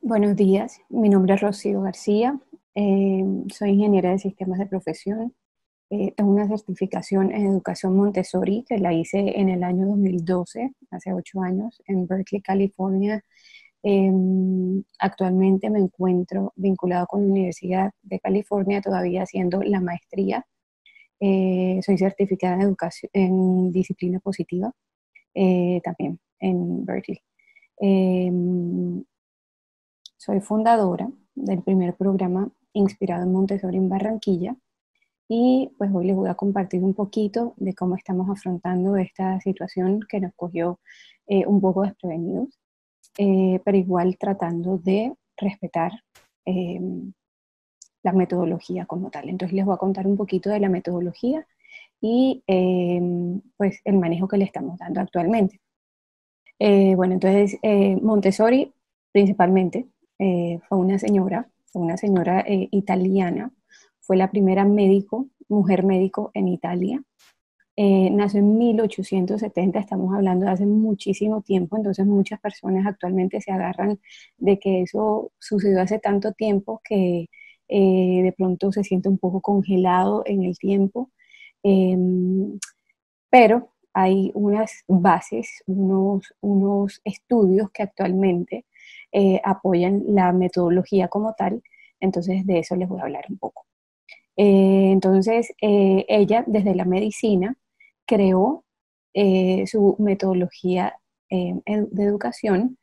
Buenos días, mi nombre es Rocío García, soy ingeniera de sistemas de profesión. Tengo una certificación en educación Montessori que la hice en el año 2012, hace 8 años, en Berkeley, California. Actualmente me encuentro vinculado con la Universidad de California, todavía haciendo la maestría. Soy certificada en educación en disciplina positiva, también en Berkeley. Em, Soy fundadora del primer programa inspirado en Montessori en Barranquilla y pues hoy les voy a compartir un poquito de cómo estamos afrontando esta situación que nos cogió un poco desprevenidos, pero igual tratando de respetar eh, la metodología como tal. Entonces les voy a contar un poquito de la metodología y pues el manejo que le estamos dando actualmente. Bueno, entonces Montessori principalmente fue una señora italiana, fue la primera mujer médico en Italia. Nació en 1870, estamos hablando de hace muchísimo tiempo, entonces muchas personas actualmente se agarran de que eso sucedió hace tanto tiempo que de pronto se siente un poco congelado en el tiempo. Pero hay unas bases, unos estudios que actualmente apoyan la metodología como tal, entonces de eso les voy a hablar un poco. Ella desde la medicina creó su metodología de educación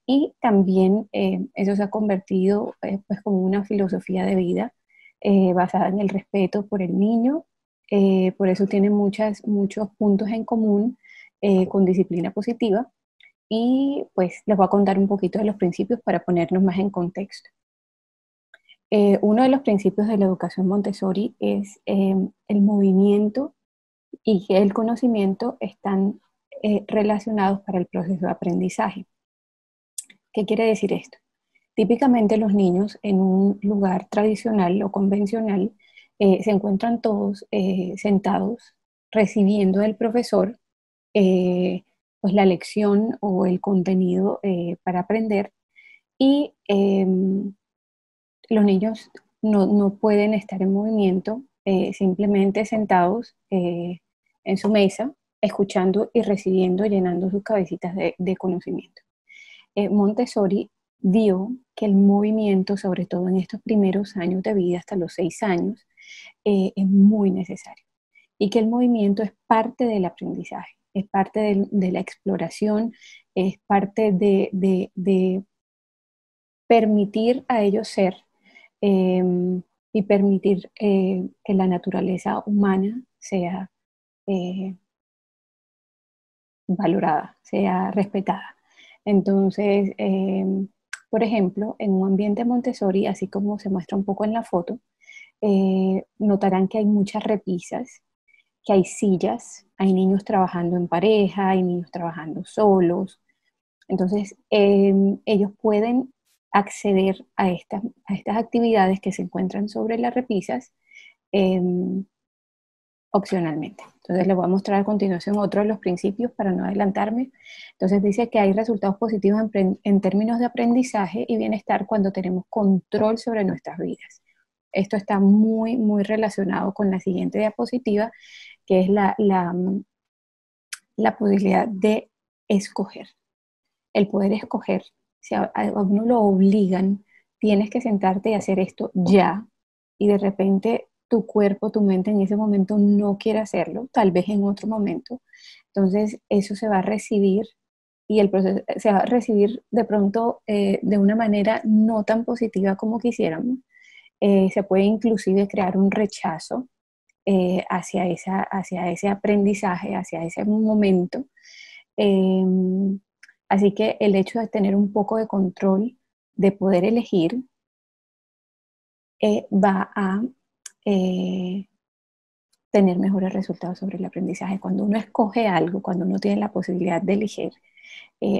y también eso se ha convertido pues como una filosofía de vida basada en el respeto por el niño. Por eso tiene muchos puntos en común con disciplina positiva y pues les voy a contar un poquito de los principios para ponernos más en contexto. Uno de los principios de la educación Montessori es el movimiento y que el conocimiento están relacionados para el proceso de aprendizaje. ¿Qué quiere decir esto? Típicamente los niños en un lugar tradicional o convencional se encuentran todos sentados recibiendo del profesor pues la lección o el contenido para aprender y los niños no pueden estar en movimiento, simplemente sentados en su mesa, escuchando y recibiendo, llenando sus cabecitas de conocimiento. Montessori vio que el movimiento, sobre todo en estos primeros años de vida, hasta los 6 años, es muy necesario y que el movimiento es parte del aprendizaje, es parte de la exploración, es parte de permitir a ellos ser eh, y permitir que la naturaleza humana sea eh, valorada, sea respetada. Entonces, por ejemplo, en un ambiente Montessori, así como se muestra un poco en la foto, notarán que hay muchas repisas, que hay sillas, hay niños trabajando en pareja, hay niños trabajando solos. Entonces, ellos pueden acceder a estas actividades que se encuentran sobre las repisas eh, opcionalmente. Entonces les voy a mostrar a continuación otro de los principios para no adelantarme. Entonces dice que hay resultados positivos en términos de aprendizaje y bienestar cuando tenemos control sobre nuestras vidas. Esto está muy relacionado con la siguiente diapositiva, que es la posibilidad de escoger. El poder escoger. Si a uno lo obligan, tienes que sentarte y hacer esto ya, y de repente tu cuerpo, tu mente en ese momento no quiere hacerlo, tal vez en otro momento. Entonces eso se va a recibir y el proceso se va a recibir de pronto de una manera no tan positiva como quisiéramos. Se puede inclusive crear un rechazo hacia ese aprendizaje, hacia ese momento. Eh, Así que el hecho de tener un poco de control, de poder elegir, va a eh, tener mejores resultados sobre el aprendizaje. Cuando uno escoge algo, cuando uno tiene la posibilidad de elegir,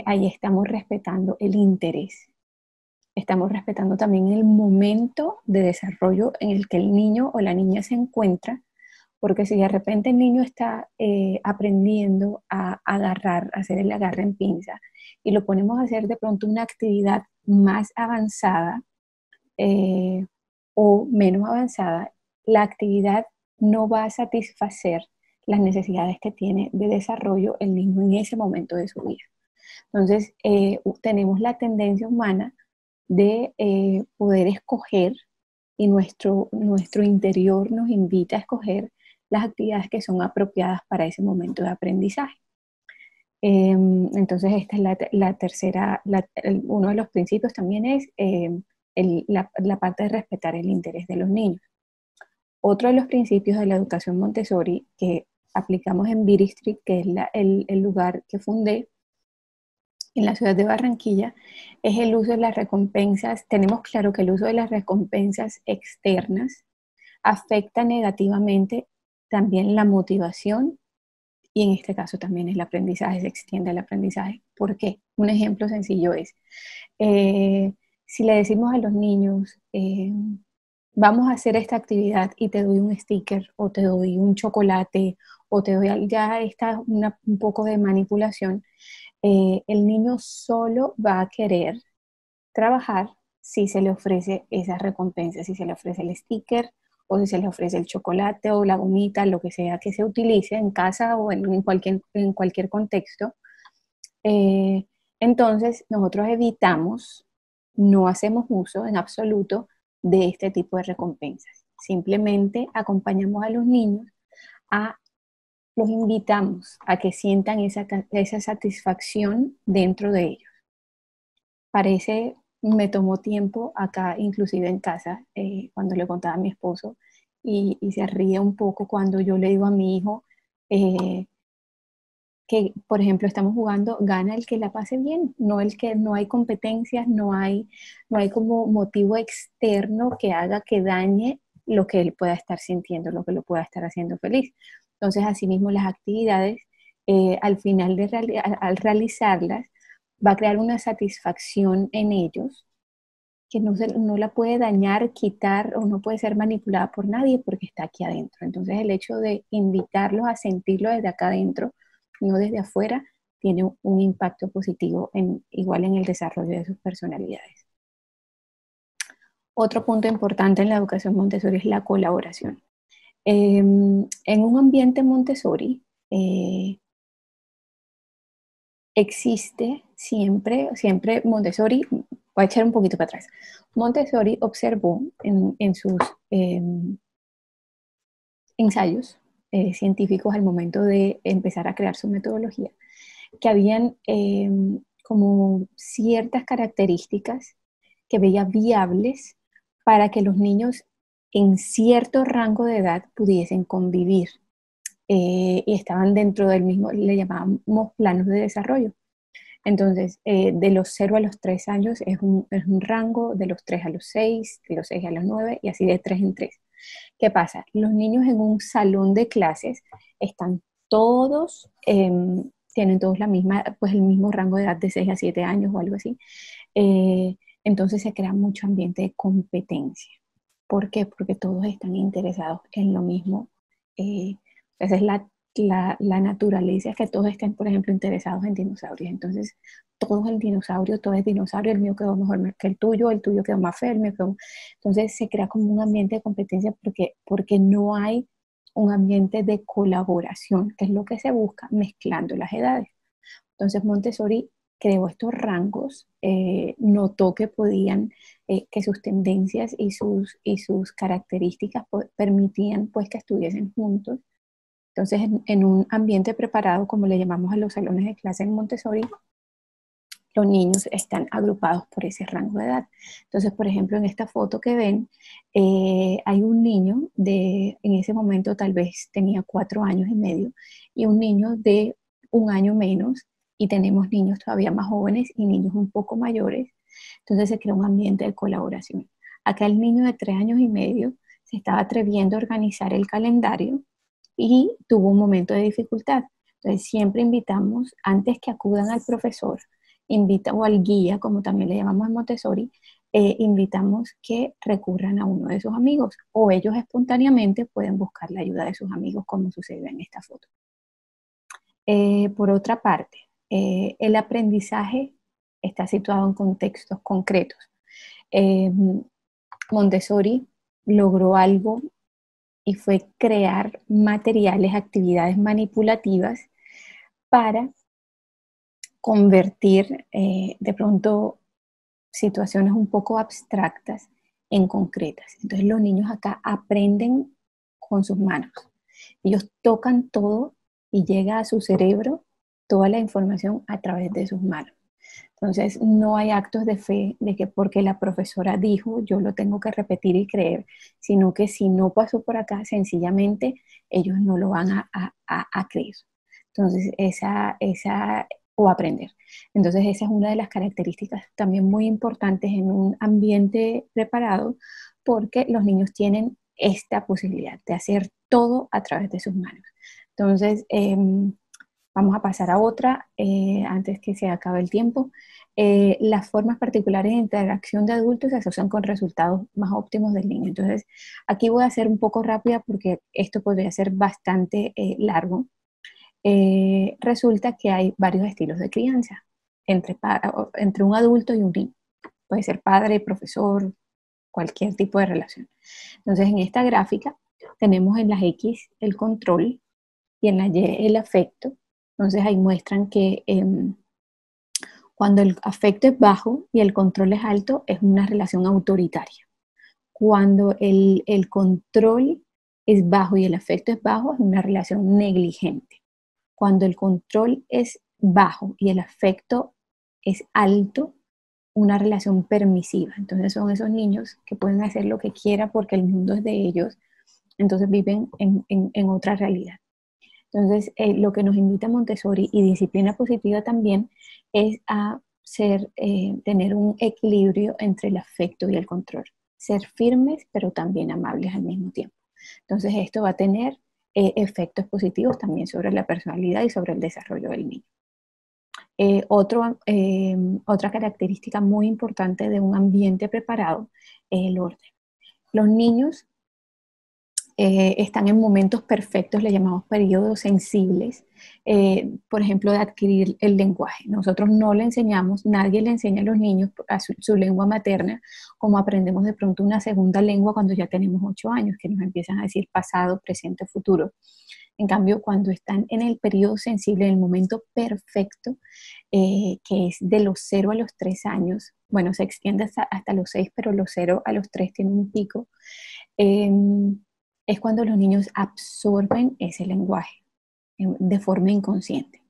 ahí estamos respetando el interés. Estamos respetando también el momento de desarrollo en el que el niño o la niña se encuentra, porque si de repente el niño está aprendiendo a agarrar, a hacer el agarre en pinza, y lo ponemos a hacer de pronto una actividad más avanzada o menos avanzada, la actividad no va a satisfacer las necesidades que tiene de desarrollo el niño en ese momento de su vida. Entonces, tenemos la tendencia humana de poder escoger, y nuestro interior nos invita a escoger las actividades que son apropiadas para ese momento de aprendizaje. Entonces, esta es la tercera, uno de los principios también es la parte de respetar el interés de los niños. Otro de los principios de la educación Montessori que aplicamos en Beatty Street, que es el lugar que fundé en la ciudad de Barranquilla, es el uso de las recompensas. Tenemos claro que el uso de las recompensas externas afecta negativamente también la motivación y en este caso también el aprendizaje, se extiende el aprendizaje. ¿Por qué? Un ejemplo sencillo es, si le decimos a los niños, vamos a hacer esta actividad y te doy un sticker o te doy un chocolate o te doy, ya está un poco de manipulación, el niño solo va a querer trabajar si se le ofrece esa recompensa, si se le ofrece el sticker o si se le ofrece el chocolate o la gomita, lo que sea que se utilice en casa o en cualquier contexto. Eh, entonces, nosotros evitamos, no hacemos uso en absoluto de este tipo de recompensas. Simplemente acompañamos a los niños, los invitamos a que sientan esa satisfacción dentro de ellos. Parece, me tomó tiempo acá, inclusive en casa, cuando le contaba a mi esposo, y se ríe un poco cuando yo le digo a mi hijo eh, que, por ejemplo, estamos jugando, gana el que la pase bien, no el que no hay competencias, no hay como motivo externo que haga que dañe lo que él pueda estar sintiendo, lo que lo pueda estar haciendo feliz. Entonces, asimismo, las actividades, al final al realizarlas, va a crear una satisfacción en ellos que no la puede dañar, quitar o no puede ser manipulada por nadie porque está aquí adentro. Entonces el hecho de invitarlos a sentirlo desde acá adentro, no desde afuera, tiene un impacto positivo igual en el desarrollo de sus personalidades. Otro punto importante en la educación Montessori es la colaboración. En un ambiente Montessori, existe siempre Montessori, voy a echar un poquito para atrás. Montessori observó en sus eh, ensayos científicos al momento de empezar a crear su metodología, que habían como ciertas características que veía viables para que los niños en cierto rango de edad pudiesen convivir y estaban dentro del mismo, le llamábamos planos de desarrollo. Entonces, de los 0 a los 3 años es un rango, de los 3 a los 6, de los 6 a los 9 y así de 3 en 3. ¿Qué pasa? Los niños en un salón de clases están todos, tienen todos pues el mismo rango de edad de 6 a 7 años o algo así. Eh, entonces se crea mucho ambiente de competencia. ¿Por qué? Porque todos están interesados en lo mismo. Esa es la naturaleza, es que todos estén, por ejemplo, interesados en dinosaurios. Entonces, todo es el dinosaurio, todo es dinosaurio, el mío quedó mejor que el tuyo quedó más feo, el mío quedó... Entonces se crea como un ambiente de competencia porque no hay un ambiente de colaboración, que es lo que se busca mezclando las edades. Entonces Montessori creó estos rangos, notó que podían, que sus tendencias y sus características permitían pues que estuviesen juntos. Entonces, en un ambiente preparado, como le llamamos a los salones de clase en Montessori, los niños están agrupados por ese rango de edad. Entonces, por ejemplo, en esta foto que ven, hay un niño en ese momento tal vez tenía 4 años y medio, y un niño de un año menos, y tenemos niños todavía más jóvenes y niños un poco mayores. Entonces se crea un ambiente de colaboración. Acá el niño de 3 años y medio se estaba atreviendo a organizar el calendario y tuvo un momento de dificultad. Entonces siempre invitamos, antes que acudan al profesor, o al guía, como también le llamamos en Montessori, invitamos que recurran a uno de sus amigos o ellos espontáneamente pueden buscar la ayuda de sus amigos, como sucede en esta foto. Por otra parte, el aprendizaje está situado en contextos concretos. Eh, Montessori logró algo y fue crear materiales, actividades manipulativas para convertir de pronto situaciones un poco abstractas en concretas. Entonces los niños acá aprenden con sus manos. Ellos tocan todo y llega a su cerebro toda la información a través de sus manos. Entonces no hay actos de fe de que porque la profesora dijo yo lo tengo que repetir y creer, sino que si no pasó por acá, sencillamente ellos no lo van a creer. Entonces o aprender. Entonces esa es una de las características también muy importantes en un ambiente preparado, porque los niños tienen esta posibilidad de hacer todo a través de sus manos. Entonces, vamos a pasar a otra antes que se acabe el tiempo. Las formas particulares de interacción de adultos se asocian con resultados más óptimos del niño. Entonces, aquí voy a ser un poco rápida porque esto podría ser bastante largo. Resulta que hay varios estilos de crianza entre un adulto y un niño. Puede ser padre, profesor, cualquier tipo de relación. Entonces, en esta gráfica tenemos en las X el control y en la Y el afecto. Entonces, ahí muestran que cuando el afecto es bajo y el control es alto, es una relación autoritaria. Cuando el control es bajo y el afecto es bajo, es una relación negligente. Cuando el control es bajo y el afecto es alto, una relación permisiva. Entonces son esos niños que pueden hacer lo que quieran porque el mundo es de ellos, entonces viven en otra realidad. Entonces, lo que nos invita Montessori y disciplina positiva también es a tener un equilibrio entre el afecto y el control. Ser firmes, pero también amables al mismo tiempo. Entonces, esto va a tener efectos positivos también sobre la personalidad y sobre el desarrollo del niño. Otra característica muy importante de un ambiente preparado es el orden. Los niños están en momentos perfectos, le llamamos periodos sensibles, por ejemplo, de adquirir el lenguaje. Nosotros no le enseñamos, nadie le enseña a los niños a su lengua materna, como aprendemos de pronto una segunda lengua cuando ya tenemos 8 años, que nos empiezan a decir pasado, presente, futuro. En cambio, cuando están en el periodo sensible, en el momento perfecto, que es de los 0 a los 3 años, bueno, se extiende hasta los 6, pero los 0 a los 3 tienen un pico, es cuando los niños absorben ese lenguaje de forma inconsciente.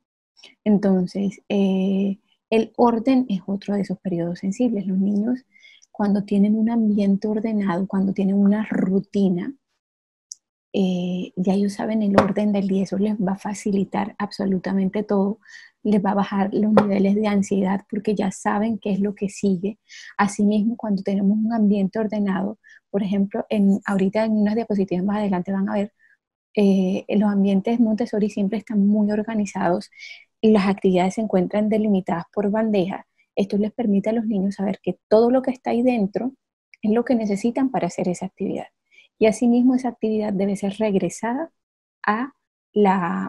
Entonces, el orden es otro de esos periodos sensibles. Los niños, cuando tienen un ambiente ordenado, cuando tienen una rutina, ya ellos saben el orden del día, eso les va a facilitar absolutamente todo, les va a bajar los niveles de ansiedad porque ya saben qué es lo que sigue. Asimismo, cuando tenemos un ambiente ordenado, por ejemplo, ahorita en unas diapositivas más adelante van a ver, los ambientes Montessori siempre están muy organizados y las actividades se encuentran delimitadas por bandeja. Esto les permite a los niños saber que todo lo que está ahí dentro es lo que necesitan para hacer esa actividad. Y asimismo esa actividad debe ser regresada a,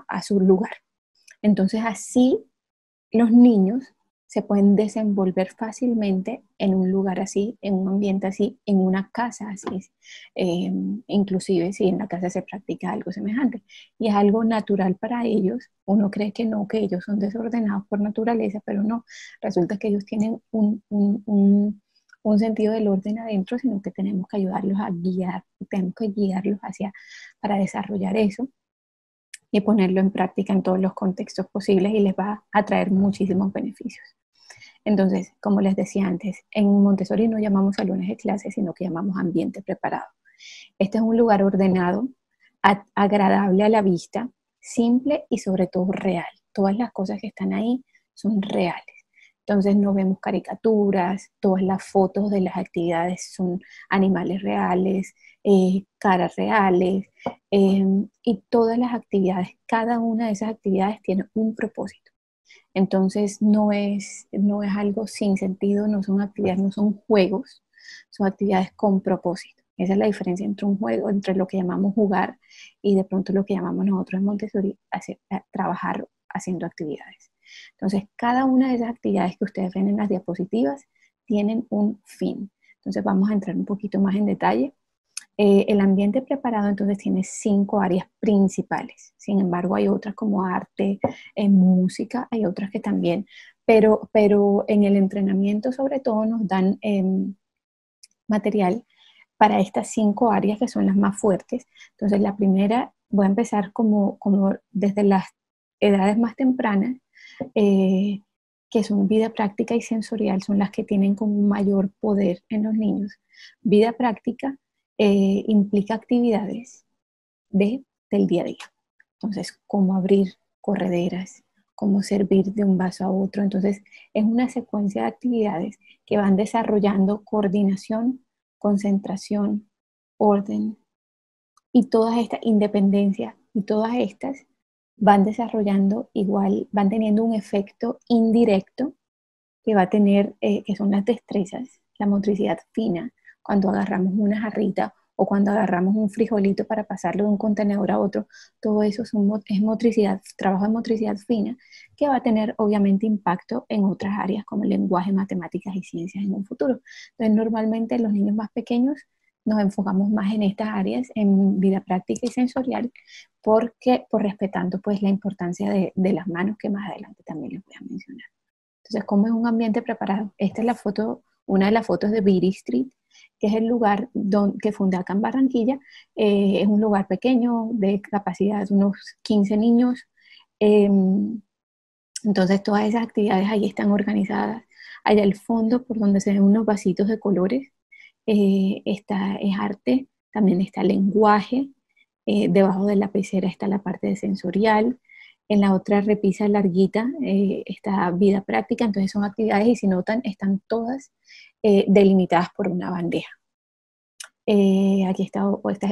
a su lugar. Entonces así los niños se pueden desenvolver fácilmente en un lugar así, en un ambiente así, en una casa así, inclusive si en la casa se practica algo semejante. Y es algo natural para ellos. Uno cree que no, que ellos son desordenados por naturaleza, pero no. Resulta que ellos tienen un sentido del orden adentro, sino que tenemos que ayudarlos a guiar, tenemos que guiarlos para desarrollar eso y ponerlo en práctica en todos los contextos posibles y les va a traer muchísimos beneficios. Entonces, como les decía antes, en Montessori no llamamos salones de clase, sino que llamamos ambiente preparado. Este es un lugar ordenado, agradable a la vista, simple y sobre todo real. Todas las cosas que están ahí son reales. Entonces no vemos caricaturas, todas las fotos de las actividades son animales reales, caras reales, y todas las actividades, cada una de esas actividades tiene un propósito. Entonces no es algo sin sentido, no son actividades, no son juegos, son actividades con propósito. Esa es la diferencia entre un juego, entre lo que llamamos jugar y de pronto lo que llamamos nosotros en Montessori trabajar haciendo actividades. Entonces, cada una de esas actividades que ustedes ven en las diapositivas tienen un fin. Entonces, vamos a entrar un poquito más en detalle. El ambiente preparado entonces tiene 5 áreas principales. Sin embargo, hay otras como arte, música, hay otras que también, pero en el entrenamiento sobre todo nos dan material para estas 5 áreas que son las más fuertes. Entonces, la primera, voy a empezar como desde las edades más tempranas, eh, que son vida práctica y sensorial, son las que tienen como un mayor poder en los niños. Vida práctica implica actividades del día a día. Entonces, cómo abrir correderas, cómo servir de un vaso a otro. Entonces, es una secuencia de actividades que van desarrollando coordinación, concentración, orden y todas estas independencias y todas estas van desarrollando igual, van teniendo un efecto indirecto que va a tener, que son las destrezas, la motricidad fina, cuando agarramos una jarrita o cuando agarramos un frijolito para pasarlo de un contenedor a otro, todo eso es motricidad, trabajo de motricidad fina, que va a tener obviamente impacto en otras áreas como el lenguaje, matemáticas y ciencias en un futuro. Entonces, normalmente los niños más pequeños nos enfocamos más en estas áreas, en vida práctica y sensorial, porque por respetando pues la importancia de las manos, que más adelante también les voy a mencionar. Entonces, ¿cómo es un ambiente preparado? Esta es la foto, una de las fotos de Beatty Street, que es el lugar que fundé acá en Barranquilla. Es un lugar pequeño, de capacidad de unos 15 niños. Entonces, todas esas actividades ahí están organizadas. Allá al fondo, por donde se ven unos vasitos de colores, es arte, también está lenguaje. Debajo de la pecera está la parte de sensorial. En la otra repisa larguita está vida práctica. Entonces son actividades y si notan están todas delimitadas por una bandeja. Aquí está,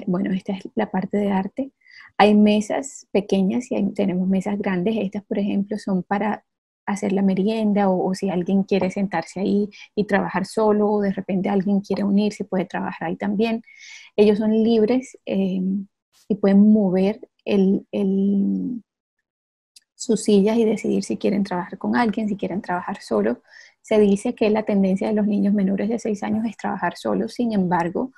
bueno, esta es la parte de arte. Hay mesas pequeñas y tenemos mesas grandes. Estas, por ejemplo, son para hacer la merienda o si alguien quiere sentarse ahí y trabajar solo o de repente alguien quiere unirse, puede trabajar ahí también. Ellos son libres y pueden mover sus sillas y decidir si quieren trabajar con alguien, si quieren trabajar solo. Se dice que la tendencia de los niños menores de 6 años es trabajar solos, sin embargo,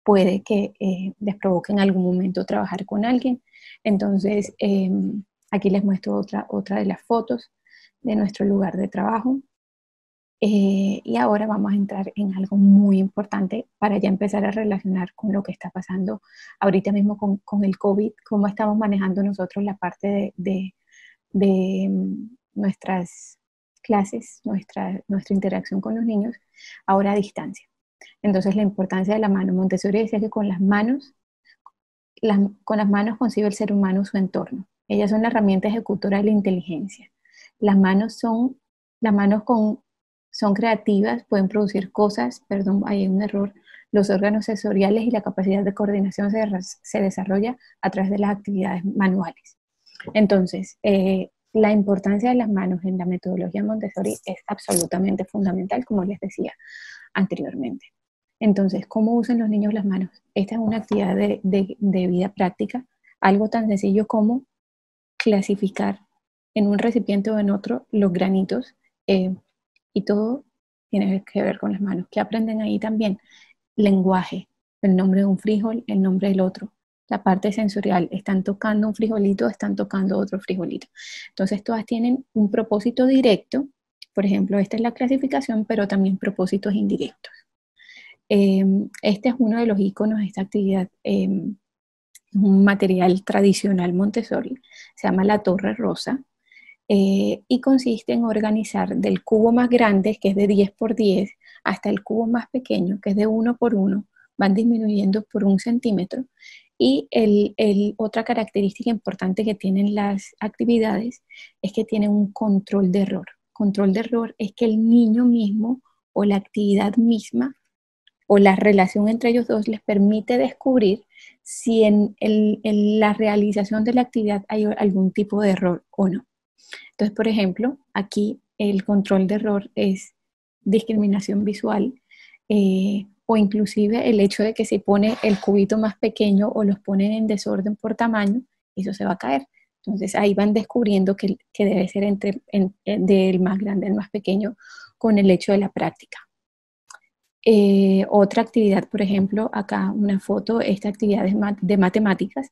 puede que les provoque en algún momento trabajar con alguien. Entonces, aquí les muestro otra de las fotos de nuestro lugar de trabajo. Y ahora vamos a entrar en algo muy importante para ya empezar a relacionar con lo que está pasando ahorita mismo con el COVID, cómo estamos manejando nosotros la parte de nuestras clases, nuestra interacción con los niños, ahora a distancia. Entonces, la importancia de la mano. Montessori decía que con las manos concibe el ser humano su entorno. Ellas son la herramienta ejecutora de la inteligencia. Las manos son creativas, pueden producir cosas, perdón, hay un error. Los órganos sensoriales y la capacidad de coordinación se desarrolla a través de las actividades manuales. Entonces, la importancia de las manos en la metodología Montessori es absolutamente fundamental, como les decía anteriormente. Entonces, ¿cómo usan los niños las manos? Esta es una actividad de vida práctica, algo tan sencillo como clasificar en un recipiente o en otro los granitos y todo tiene que ver con las manos. ¿Qué aprenden ahí también? Lenguaje, el nombre de un frijol, el nombre del otro. La parte sensorial, están tocando un frijolito, están tocando otro frijolito. Entonces, todas tienen un propósito directo. Por ejemplo, esta es la clasificación, pero también propósitos indirectos. Este es uno de los iconos de esta actividad, un material tradicional Montessori, se llama la Torre Rosa, y consiste en organizar del cubo más grande, que es de 10 por 10, hasta el cubo más pequeño, que es de 1 por 1, van disminuyendo por 1 centímetro. Y otra característica importante que tienen las actividades es que tienen un control de error. Control de error es que el niño mismo o la actividad misma o la relación entre ellos dos les permite descubrir si en la realización de la actividad hay algún tipo de error o no. Entonces, por ejemplo, aquí el control de error es discriminación visual o inclusive el hecho de que si pone el cubito más pequeño o los ponen en desorden por tamaño, eso se va a caer. Entonces ahí van descubriendo que debe ser del más grande al más pequeño con el hecho de la práctica. Otra actividad, por ejemplo, acá una foto, esta actividad es de matemáticas,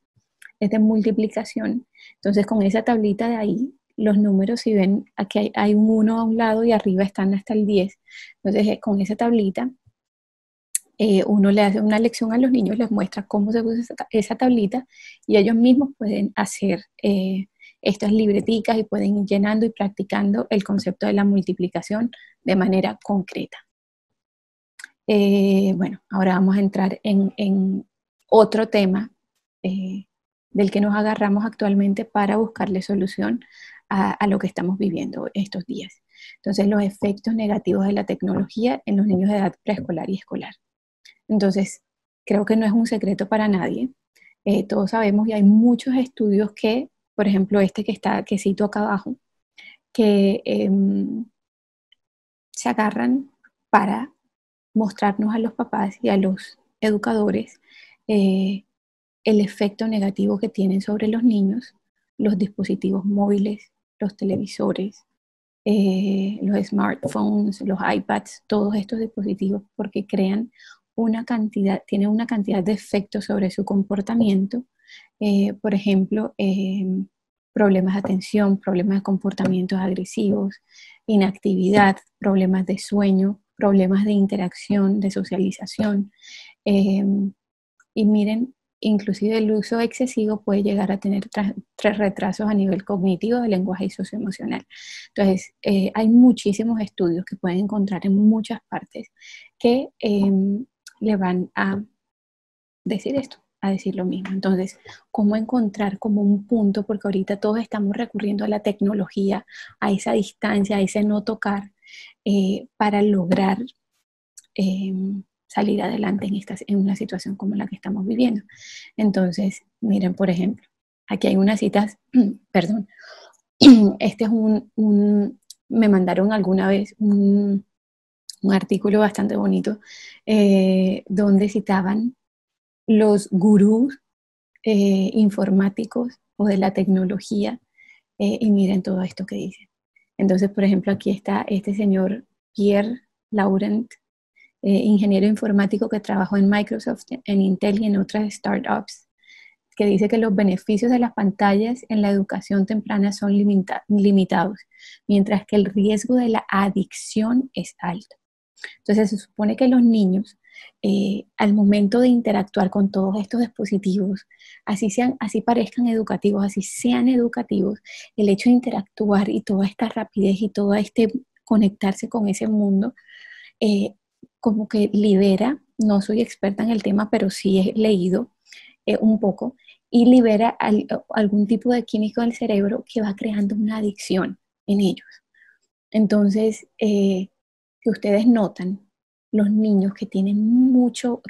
es de multiplicación. Entonces con esa tablita de ahí, los números, si ven, aquí hay un 1 a un lado y arriba están hasta el 10. Entonces con esa tablita, uno le hace una lección a los niños, les muestra cómo se usa esa tablita y ellos mismos pueden hacer estas libreticas y pueden ir llenando y practicando el concepto de la multiplicación de manera concreta. Bueno, ahora vamos a entrar en otro tema del que nos agarramos actualmente para buscarle solución a lo que estamos viviendo estos días. Entonces, los efectos negativos de la tecnología en los niños de edad preescolar y escolar. Entonces, creo que no es un secreto para nadie. Todos sabemos y hay muchos estudios que, por ejemplo, este que cito acá abajo, que se agarran para mostrarnos a los papás y a los educadores el efecto negativo que tienen sobre los niños los dispositivos móviles, los televisores, los smartphones, los iPads, todos estos dispositivos, porque tienen una cantidad de efectos sobre su comportamiento. Por ejemplo, problemas de atención, problemas de comportamientos agresivos, inactividad, problemas de sueño, problemas de interacción, de socialización. Y miren, inclusive el uso excesivo puede llegar a tener retrasos a nivel cognitivo, de lenguaje y socioemocional. Entonces, hay muchísimos estudios que pueden encontrar en muchas partes que le van a decir esto, a decir lo mismo. Entonces, ¿cómo encontrar como un punto? Porque ahorita todos estamos recurriendo a la tecnología, a esa distancia, a ese no tocar, para lograr salir adelante en una situación como la que estamos viviendo. Entonces, miren, por ejemplo, aquí hay unas citas, perdón, este es me mandaron alguna vez un artículo bastante bonito donde citaban los gurús informáticos o de la tecnología y miren todo esto que dicen. Entonces, por ejemplo, aquí está este señor Pierre Laurent, ingeniero informático que trabajó en Microsoft, en Intel y en otras startups, que dice que los beneficios de las pantallas en la educación temprana son limitados, mientras que el riesgo de la adicción es alto. Entonces se supone que los niños, al momento de interactuar con todos estos dispositivos, así parezcan educativos, así sean educativos, el hecho de interactuar y toda esta rapidez y todo este conectarse con ese mundo, como que libera, no soy experta en el tema, pero sí he leído un poco, y libera algún tipo de químico del cerebro que va creando una adicción en ellos. Entonces, si ustedes notan, los niños que tienen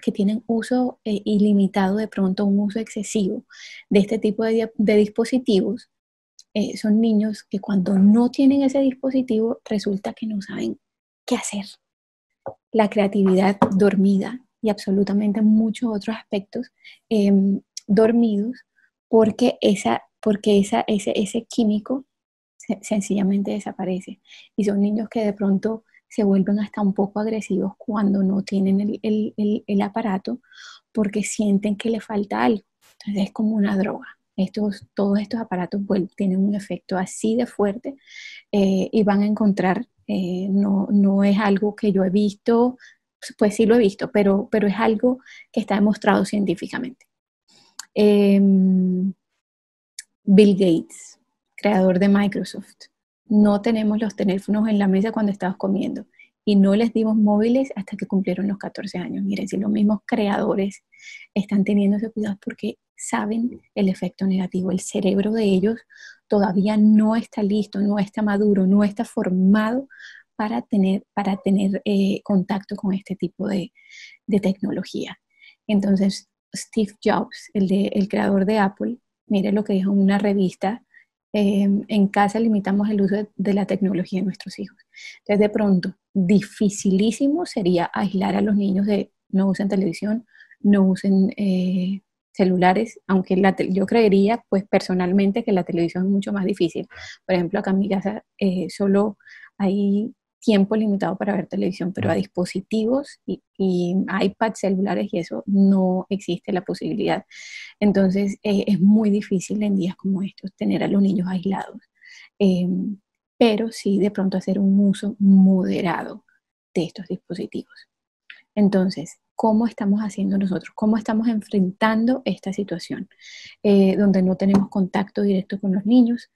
que tienen uso ilimitado, de pronto un uso excesivo de este tipo de dispositivos, son niños que cuando no tienen ese dispositivo resulta que no saben qué hacer. La creatividad dormida y absolutamente muchos otros aspectos dormidos porque ese químico sencillamente desaparece. Y son niños que de pronto se vuelven hasta un poco agresivos cuando no tienen el aparato porque sienten que le falta algo. Entonces es como una droga. Todos estos aparatos tienen un efecto así de fuerte y van a encontrar, no es algo que yo he visto, pues sí lo he visto, pero es algo que está demostrado científicamente. Bill Gates, creador de Microsoft, no tenemos los teléfonos en la mesa cuando estabas comiendo y no les dimos móviles hasta que cumplieron los 14 años. Miren, si los mismos creadores están teniendo ese cuidado porque saben el efecto negativo. El cerebro de ellos todavía no está listo, no está maduro, no está formado para tener contacto con este tipo de tecnología. Entonces, Steve Jobs, el creador de Apple, mire lo que dijo en una revista: en casa limitamos el uso de la tecnología de nuestros hijos. Entonces, de pronto, dificilísimo sería aislar a los niños de no usen televisión, no usen celulares, aunque yo creería, pues personalmente, que la televisión es mucho más difícil. Por ejemplo, acá en mi casa solo hay tiempo limitado para ver televisión, pero a dispositivos y iPad, celulares y eso no existe la posibilidad. Entonces es muy difícil en días como estos tener a los niños aislados. Eh, pero sí de pronto hacer un uso moderado de estos dispositivos. Entonces, ¿cómo estamos haciendo nosotros? ¿Cómo estamos enfrentando esta situación? Donde no tenemos contacto directo con los niños,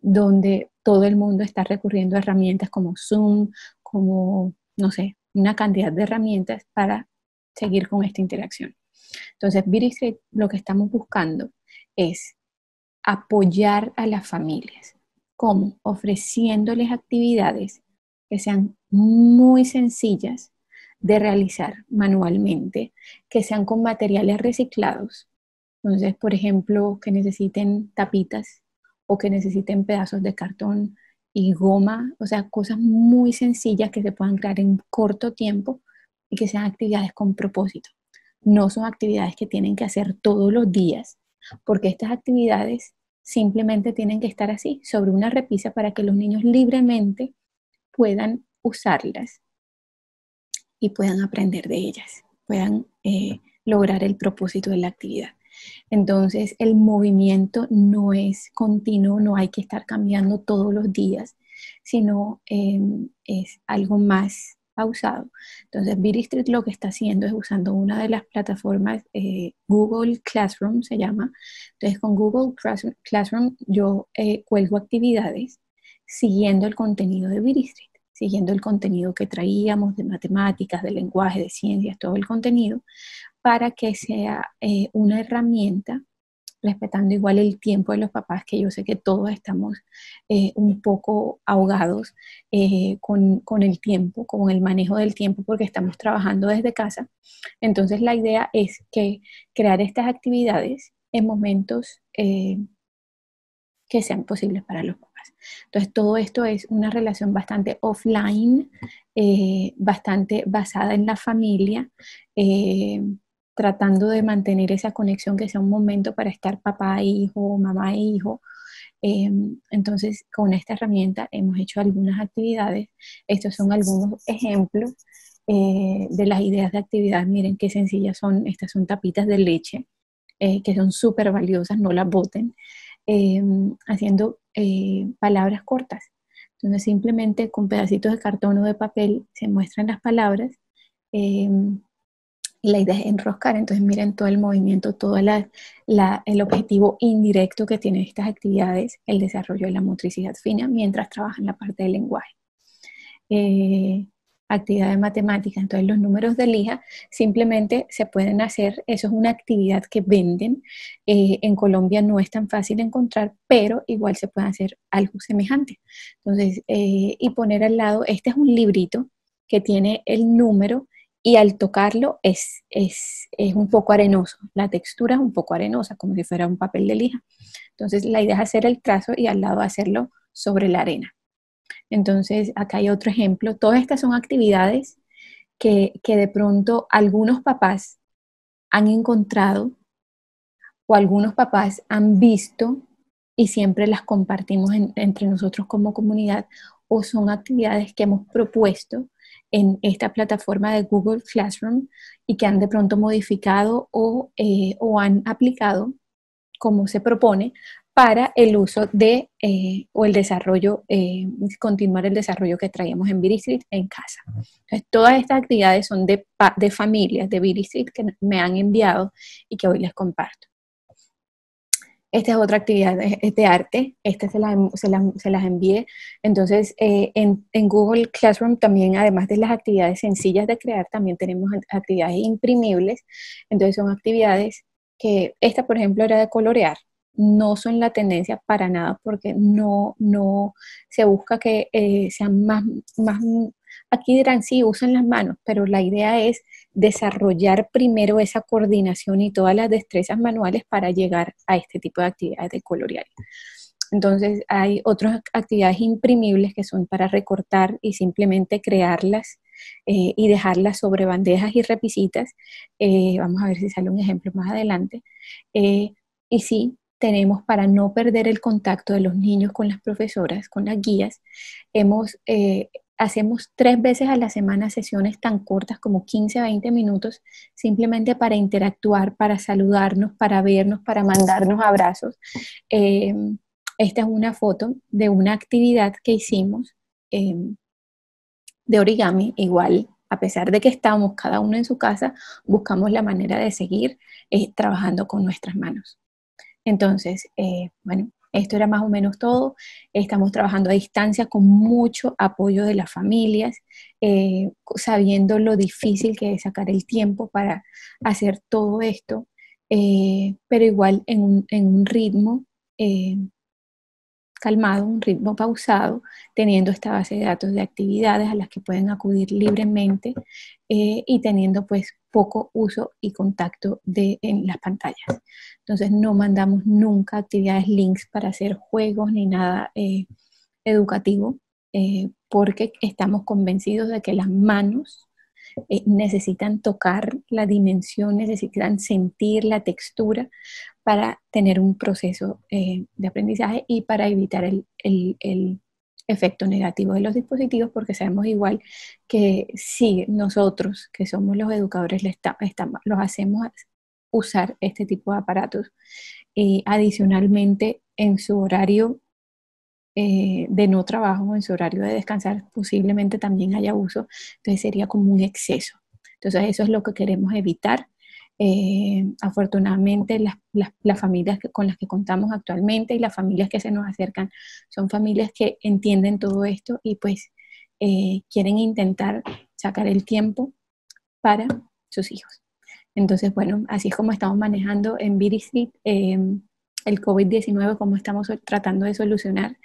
donde todo el mundo está recurriendo a herramientas como Zoom, como, no sé, una cantidad de herramientas para seguir con esta interacción. Entonces, Beauty Street lo que estamos buscando es apoyar a las familias. ¿Cómo? Ofreciéndoles actividades que sean muy sencillas de realizar manualmente, que sean con materiales reciclados. Entonces, por ejemplo, que necesiten tapitas o que necesiten pedazos de cartón y goma, o sea, cosas muy sencillas que se puedan crear en corto tiempo y que sean actividades con propósito. No son actividades que tienen que hacer todos los días, porque estas actividades simplemente tienen que estar así, sobre una repisa para que los niños libremente puedan usarlas y puedan aprender de ellas, puedan lograr el propósito de la actividad. Entonces, el movimiento no es continuo, no hay que estar cambiando todos los días, sino es algo más pausado. Entonces, Beauty Street lo que está haciendo es usando una de las plataformas, Google Classroom se llama. Entonces, con Google Classroom yo cuelgo actividades siguiendo el contenido de Beauty Street, siguiendo el contenido que traíamos de matemáticas, de lenguaje, de ciencias, todo el contenido, para que sea una herramienta, respetando igual el tiempo de los papás, que yo sé que todos estamos un poco ahogados con el tiempo, con el manejo del tiempo, porque estamos trabajando desde casa. Entonces la idea es que crear estas actividades en momentos que sean posibles para los papás. Entonces, todo esto es una relación bastante offline, bastante basada en la familia, eh, tratando de mantener esa conexión, que sea un momento para estar papá e hijo, mamá e hijo. Entonces, con esta herramienta hemos hecho algunas actividades. Estos son algunos ejemplos de las ideas de actividad. Miren qué sencillas son. Estas son tapitas de leche, que son súper valiosas, no las boten, haciendo palabras cortas. Entonces simplemente con pedacitos de cartón o de papel se muestran las palabras y la idea es enroscar. Entonces miren todo el movimiento, todo el objetivo indirecto que tienen estas actividades, el desarrollo de la motricidad fina mientras trabajan la parte del lenguaje. Actividad de matemática. Entonces los números de lija simplemente se pueden hacer, eso es una actividad que venden, en Colombia no es tan fácil de encontrar, pero igual se puede hacer algo semejante. Entonces, y poner al lado, este es un librito que tiene el número y al tocarlo es un poco arenoso, la textura es un poco arenosa, como si fuera un papel de lija. Entonces la idea es hacer el trazo y al lado hacerlo sobre la arena. Entonces, acá hay otro ejemplo. Todas estas son actividades que de pronto algunos papás han encontrado o algunos papás han visto y siempre las compartimos entre nosotros como comunidad, o son actividades que hemos propuesto en esta plataforma de Google Classroom y que han de pronto modificado o han aplicado como se propone para el uso de o el desarrollo, continuar el desarrollo que traíamos en Beauty Street en casa. Entonces, todas estas actividades son de familias de Beauty Street que me han enviado y que hoy les comparto. Esta es otra actividad de arte, esta se las envié. Entonces, en Google Classroom también, además de las actividades sencillas de crear, también tenemos actividades imprimibles. Entonces, son actividades que, esta por ejemplo era de colorear, no son la tendencia para nada, porque no se busca que sean más, aquí dirán, sí, usan las manos, pero la idea es desarrollar primero esa coordinación y todas las destrezas manuales para llegar a este tipo de actividades de colorear. Entonces hay otras actividades imprimibles que son para recortar y simplemente crearlas y dejarlas sobre bandejas y repisitas. Vamos a ver si sale un ejemplo más adelante. Y sí, tenemos para no perder el contacto de los niños con las profesoras, con las guías, hacemos 3 veces a la semana sesiones tan cortas como 15 a 20 minutos, simplemente para interactuar, para saludarnos, para vernos, para mandarnos abrazos. Eh, Esta es una foto de una actividad que hicimos eh, de origami, igual, a pesar de que estamos cada uno en su casa, buscamos la manera de seguir trabajando con nuestras manos. Entonces, bueno, esto era más o menos todo. Estamos trabajando a distancia con mucho apoyo de las familias, sabiendo lo difícil que es sacar el tiempo para hacer todo esto, pero igual en un ritmo calmado, un ritmo pausado, teniendo esta base de datos de actividades a las que pueden acudir libremente y teniendo pues poco uso y contacto en las pantallas. Entonces no mandamos nunca actividades, links para hacer juegos ni nada educativo, porque estamos convencidos de que las manos necesitan tocar la dimensión, necesitan sentir la textura para tener un proceso de aprendizaje y para evitar el efecto negativo de los dispositivos, porque sabemos igual que si nosotros, que somos los educadores, los hacemos usar este tipo de aparatos, adicionalmente en su horario de no trabajo, en su horario de descansar, posiblemente también haya uso, entonces sería como un exceso. Entonces eso es lo que queremos evitar. Afortunadamente las familias con las que contamos actualmente y las familias que se nos acercan son familias que entienden todo esto y pues quieren intentar sacar el tiempo para sus hijos. Entonces, bueno, así es como estamos manejando en BDC el COVID-19, como estamos tratando de solucionar.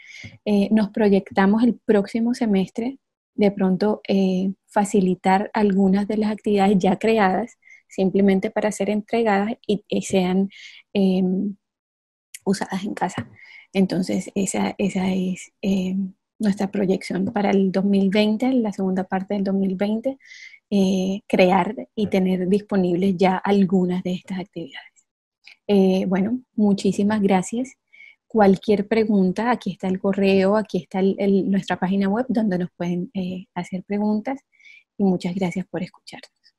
Nos proyectamos el próximo semestre, de pronto facilitar algunas de las actividades ya creadas, simplemente para ser entregadas y sean usadas en casa. Entonces, esa es nuestra proyección para el 2020, la segunda parte del 2020, crear y tener disponibles ya algunas de estas actividades. Bueno, muchísimas gracias. Cualquier pregunta, aquí está el correo, aquí está nuestra página web donde nos pueden hacer preguntas y muchas gracias por escucharnos.